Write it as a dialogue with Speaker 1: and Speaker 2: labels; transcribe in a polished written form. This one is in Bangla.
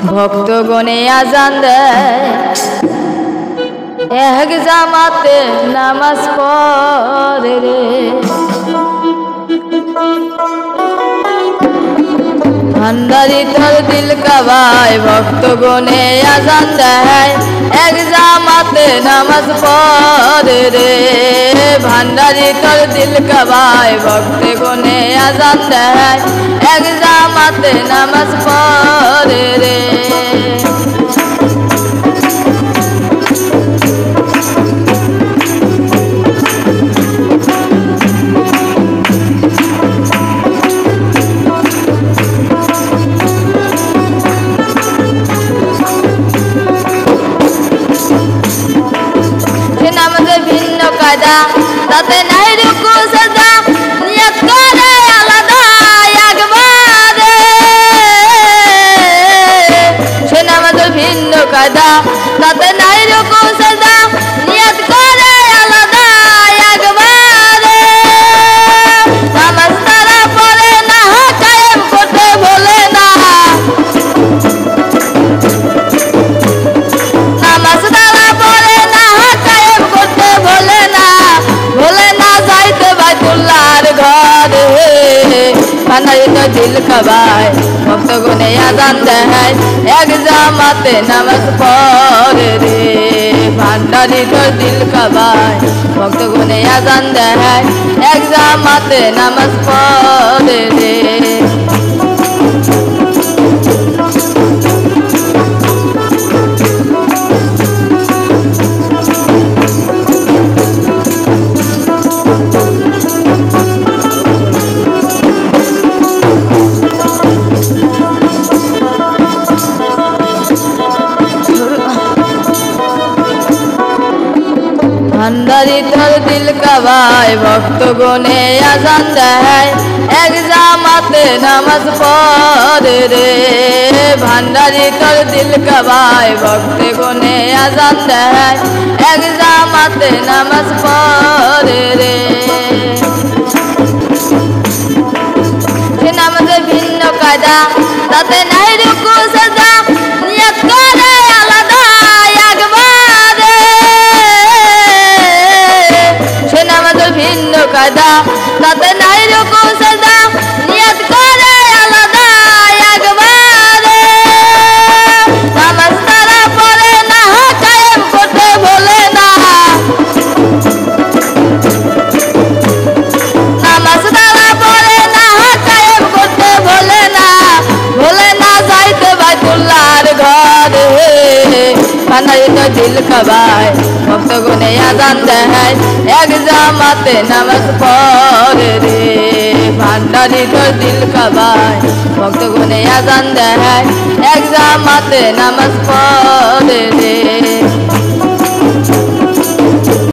Speaker 1: ভক্তগণে আজান দেয় এক জামাতে নামাজ পড়ে রে ভান্ডারি তোর দিল কাবায় ভক্তগণে আজান দেয় এক জামাতে নামাজ পড়ে রে ভান্ডারি তোর দিল কাবায় ভক্তগণে আজান দেয় এক জামাতে নামাজ পড়ে রে তাতে নাই রুকু সাজদা নিয়ত করে আলাদা একবারে সে নামাজের ভিন্ন কায়দা তাতে নাই রুকু সাজদা নিয়ত করে আলাদা একবারে নামাজ তারা পড়ে না কায়েম করতে ভোলে না নামাজ তারা পড়ে না কায়েম করতে ভোলে না ভান্ডারি তো দিল কাবায় ভক্তগণে আজান দেয় এক জামাতে নামাজ পড়ে রে ভান্ডারি তো দিল কাবায় ভক্তগণে আজান দেয় এক জামাতে নামাজ পড়ে রে ভান্ডারি তোর দিল কাবায় ভক্তগণে আজান দেয় এক জামাতে নামাজ পড়ে রে ভান্ডারি তোর দিল কাবায় ভক্তগণে আজান দেয় এক জামাতে নামাজ পড়ে রে সে নামাজের ভিন্ন কায়দা তাতে নাই রুকু সাজদা নিয়ত করে আলাদা একবারে সে নামাজের ভিন্ন কায়দা তাতে নাই রুকু সাজদা নিয়ত করে আলাদা একবারে নামাজ তারা পড়ে না কায়েম করতে ভোলে না নামাজ তারা পড়ে না কায়েম করতে ভোলে না যাইতে বাইতুল্লাহর ঘরে ভান্ডারি তো দিল কাবায় ভক্তগণে আজান দেয় এক জামাতে নামাজ পড়ে রে ভান্ডারি তো দিল কাবায় ভক্তগণে আজান দেয় এক জামাতে নামাজ পড়ে রে